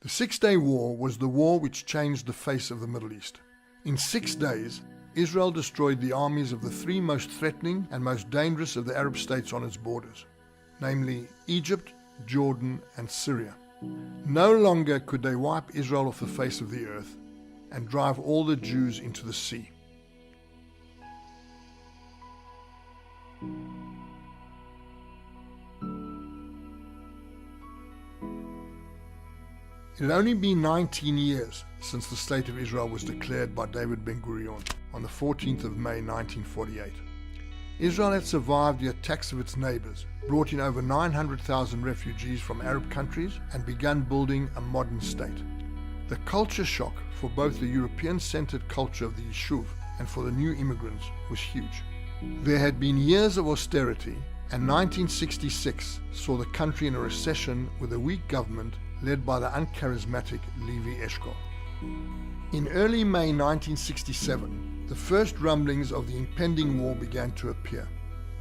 The Six-Day War was the war which changed the face of the Middle East. In 6 days, Israel destroyed the armies of the three most threatening and most dangerous of the Arab states on its borders, namely Egypt, Jordan, and Syria. No longer could they wipe Israel off the face of the earth and drive all the Jews into the sea. It had only been 19 years since the State of Israel was declared by David Ben-Gurion on the 14th of May 1948. Israel had survived the attacks of its neighbors, brought in over 900,000 refugees from Arab countries, and begun building a modern state. The culture shock for both the European-centered culture of the Yishuv and for the new immigrants was huge. There had been years of austerity, and 1966 saw the country in a recession with a weak government led by the uncharismatic Levi Eshkol. In early May 1967, the first rumblings of the impending war began to appear.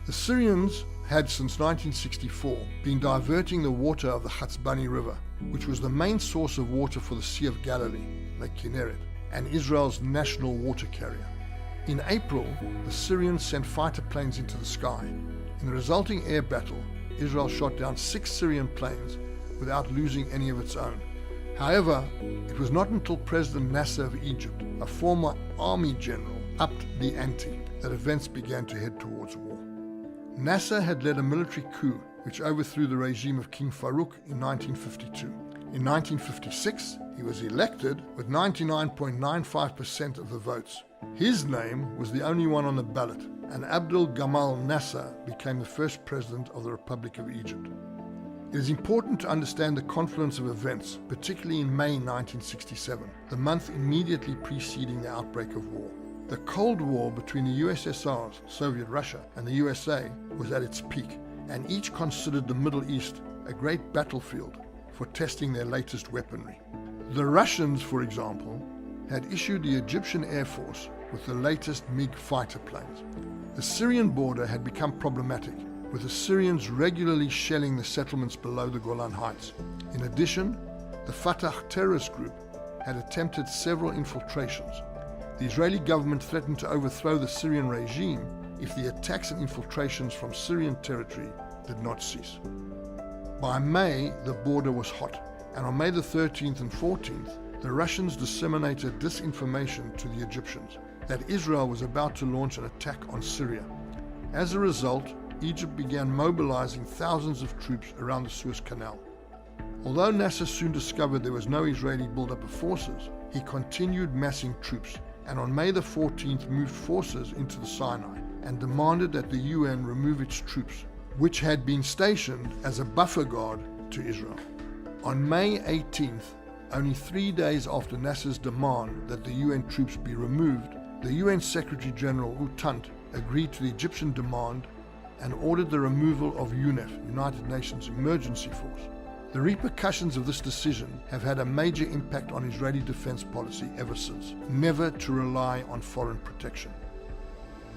The Syrians had since 1964 been diverting the water of the Chatzbani River, which was the main source of water for the Sea of Galilee, Lake Kinneret, and Israel's national water carrier. In April, the Syrians sent fighter planes into the sky. In the resulting air battle, Israel shot down 6 Syrian planes without losing any of its own. However, it was not until President Nasser of Egypt, a former army general, upped the ante that events began to head towards war. Nasser had led a military coup which overthrew the regime of King Farouk in 1952. In 1956, he was elected with 99.95% of the votes. His name was the only one on the ballot, and Abdel Gamal Nasser became the first president of the Republic of Egypt. It is important to understand the confluence of events, particularly in May 1967, the month immediately preceding the outbreak of war. The Cold War between the USSR, Soviet Russia, and the USA was at its peak, and each considered the Middle East a great battlefield for testing their latest weaponry. The Russians, for example, had issued the Egyptian Air Force with the latest MiG fighter planes. The Syrian border had become problematic, with the Syrians regularly shelling the settlements below the Golan Heights. In addition, the Fatah terrorist group had attempted several infiltrations. The Israeli government threatened to overthrow the Syrian regime if the attacks and infiltrations from Syrian territory did not cease. By May, the border was hot, and on May the 13th and 14th, the Russians disseminated disinformation to the Egyptians that Israel was about to launch an attack on Syria. As a result, Egypt began mobilizing thousands of troops around the Suez Canal. Although Nasser soon discovered there was no Israeli buildup of forces, he continued massing troops, and on May the 14th moved forces into the Sinai and demanded that the UN remove its troops, which had been stationed as a buffer guard to Israel. On May 18th, only 3 days after Nasser's demand that the UN troops be removed, the UN Secretary General U Thant agreed to the Egyptian demand and ordered the removal of UNEF, United Nations Emergency Force. The repercussions of this decision have had a major impact on Israeli defense policy ever since, never to rely on foreign protection.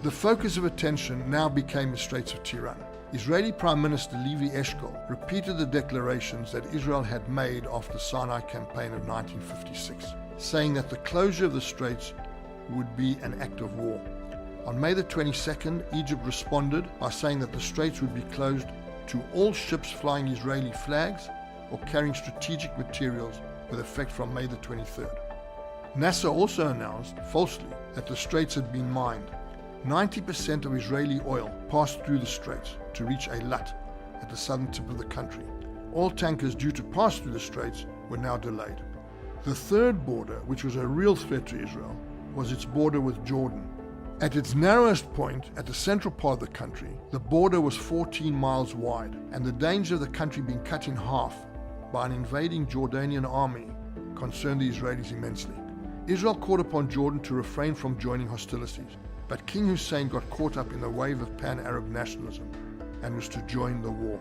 The focus of attention now became the Straits of Tiran. Israeli Prime Minister Levi Eshkol repeated the declarations that Israel had made after the Sinai campaign of 1956, saying that the closure of the Straits would be an act of war. On May the 22nd, Egypt responded by saying that the Straits would be closed to all ships flying Israeli flags or carrying strategic materials with effect from May the 23rd. Nasser also announced, falsely, that the Straits had been mined. 90% of Israeli oil passed through the Straits to reach Eilat at the southern tip of the country. All tankers due to pass through the Straits were now delayed. The third border, which was a real threat to Israel, was its border with Jordan. At its narrowest point, at the central part of the country, the border was 14 miles wide, and the danger of the country being cut in half by an invading Jordanian army concerned the Israelis immensely. Israel called upon Jordan to refrain from joining hostilities, but King Hussein got caught up in the wave of pan-Arab nationalism and was to join the war,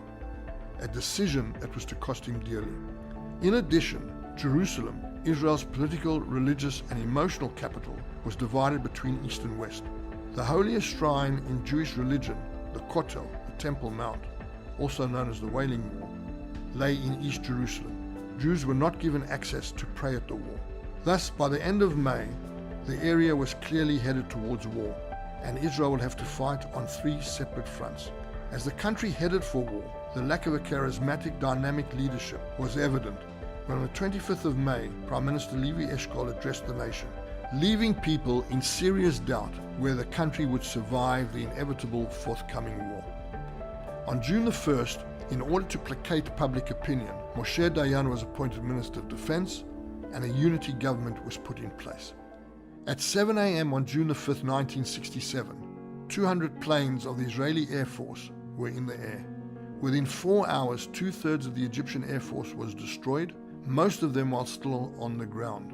a decision that was to cost him dearly. In addition, Jerusalem, Israel's political, religious, and emotional capital, was divided between East and West. The holiest shrine in Jewish religion, the Kotel, the Temple Mount, also known as the Wailing Wall, lay in East Jerusalem, Jews were not given access to pray at the wall. Thus, by the end of May, the area was clearly headed towards war, and Israel would have to fight on 3 separate fronts. As the country headed for war, the lack of a charismatic, dynamic leadership was evident when on the 25th of May, Prime Minister Levi Eshkol addressed the nation, leaving people in serious doubt whether the country would survive the inevitable forthcoming war. On June the 1st, in order to placate public opinion, Moshe Dayan was appointed Minister of Defense and a unity government was put in place. At 7 a.m. on June the 5th, 1967, 200 planes of the Israeli Air Force were in the air. Within 4 hours, 2/3 of the Egyptian Air Force was destroyed, most of them while still on the ground.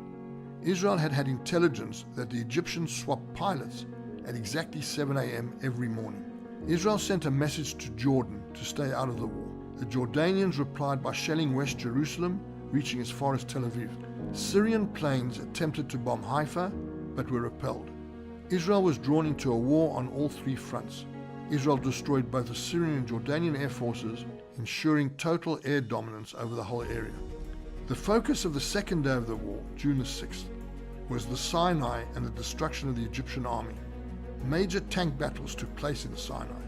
Israel had had intelligence that the Egyptians swapped pilots at exactly 7 a.m. every morning. Israel sent a message to Jordan to stay out of the war. The Jordanians replied by shelling West Jerusalem, reaching as far as Tel Aviv. Syrian planes attempted to bomb Haifa, but were repelled. Israel was drawn into a war on all 3 fronts. Israel destroyed both the Syrian and Jordanian air forces, ensuring total air dominance over the whole area. The focus of the second day of the war, June the 6th, was the Sinai and the destruction of the Egyptian army. Major tank battles took place in the Sinai.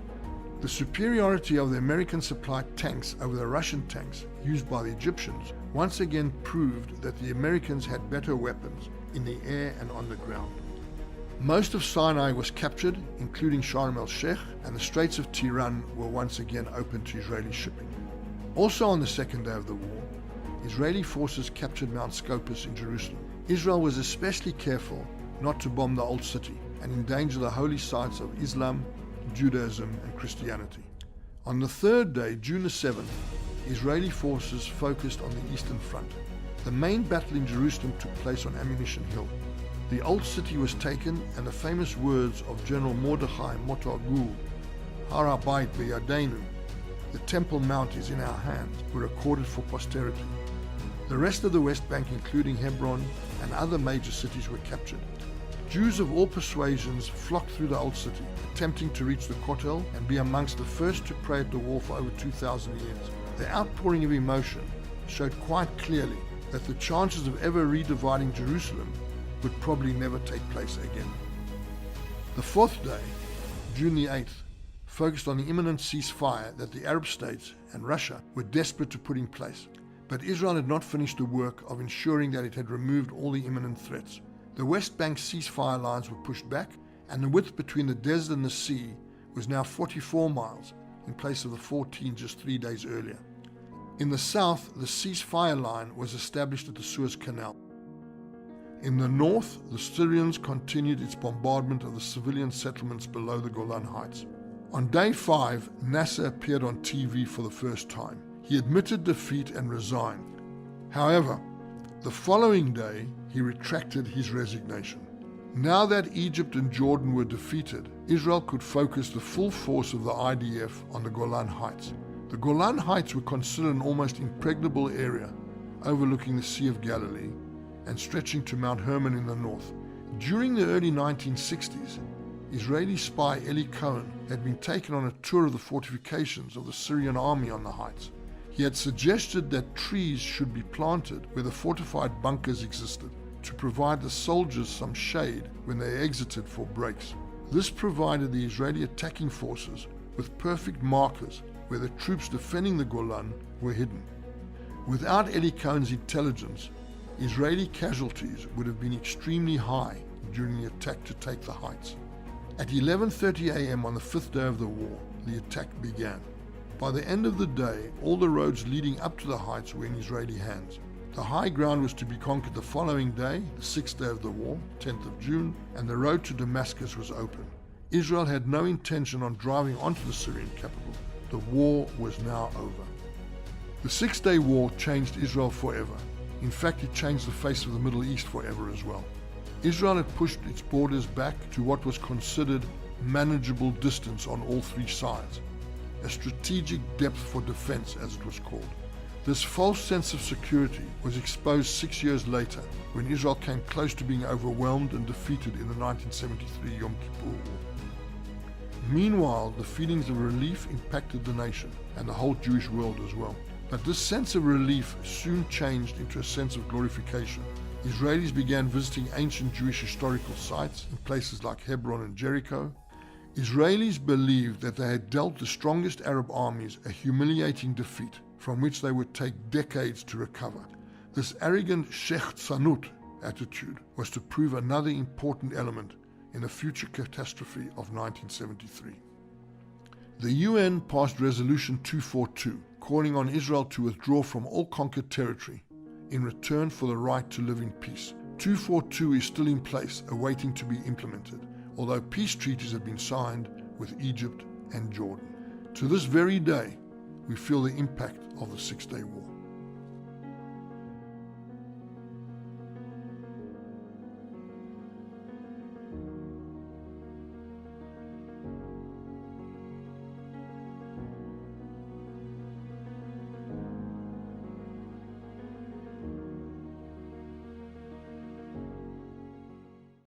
The superiority of the American-supplied tanks over the Russian tanks used by the Egyptians once again proved that the Americans had better weapons in the air and on the ground. Most of Sinai was captured, including Sharm el-Sheikh, and the Straits of Tiran were once again open to Israeli shipping. Also on the second day of the war, Israeli forces captured Mount Scopus in Jerusalem. Israel was especially careful not to bomb the Old City and endanger the holy sites of Islam, Judaism, and Christianity. On the third day, June the 7th, Israeli forces focused on the Eastern Front. The main battle in Jerusalem took place on Ammunition Hill. The Old City was taken, and the famous words of General Mordechai Motor Gur, Har HaBayit B'Yadeinu, the Temple Mount is in our hands, were recorded for posterity. The rest of the West Bank, including Hebron and other major cities, were captured. Jews of all persuasions flocked through the Old City, attempting to reach the Kotel and be amongst the first to pray at the wall for over 2,000 years. The outpouring of emotion showed quite clearly that the chances of ever redividing Jerusalem would probably never take place again. The fourth day, June the 8th, focused on the imminent ceasefire that the Arab states and Russia were desperate to put in place. But Israel had not finished the work of ensuring that it had removed all the imminent threats. The West Bank ceasefire lines were pushed back, and the width between the desert and the sea was now 44 miles in place of the 14 just 3 days earlier. In the south, the ceasefire line was established at the Suez Canal. In the north, the Syrians continued its bombardment of the civilian settlements below the Golan Heights. On day 5, Nasser appeared on TV for the first time. He admitted defeat and resigned. However, the following day, he retracted his resignation. Now that Egypt and Jordan were defeated, Israel could focus the full force of the IDF on the Golan Heights. The Golan Heights were considered an almost impregnable area, overlooking the Sea of Galilee and stretching to Mount Hermon in the north. During the early 1960s, Israeli spy Eli Cohen had been taken on a tour of the fortifications of the Syrian army on the heights. He had suggested that trees should be planted where the fortified bunkers existed to provide the soldiers some shade when they exited for breaks. This provided the Israeli attacking forces with perfect markers where the troops defending the Golan were hidden. Without Eli Cohen's intelligence, Israeli casualties would have been extremely high during the attack to take the heights. At 11:30 a.m. on the 5th day of the war, the attack began. By the end of the day, all the roads leading up to the heights were in Israeli hands. The high ground was to be conquered the following day, the 6th day of the war, 10th of June, and the road to Damascus was open. Israel had no intention on driving onto the Syrian capital. The war was now over. The 6-day war changed Israel forever. In fact, it changed the face of the Middle East forever as well. Israel had pushed its borders back to what was considered manageable distance on all 3 sides, a strategic depth for defense, as it was called. This false sense of security was exposed 6 years later when Israel came close to being overwhelmed and defeated in the 1973 Yom Kippur War. Meanwhile, the feelings of relief impacted the nation and the whole Jewish world as well. But this sense of relief soon changed into a sense of glorification. Israelis began visiting ancient Jewish historical sites in places like Hebron and Jericho. Israelis believed that they had dealt the strongest Arab armies a humiliating defeat from which they would take decades to recover. This arrogant shechtzanut attitude was to prove another important element in the future catastrophe of 1973. The UN passed Resolution 242, calling on Israel to withdraw from all conquered territory in return for the right to live in peace. 242 is still in place, awaiting to be implemented, although peace treaties have been signed with Egypt and Jordan. To this very day, we feel the impact of the Six-Day War.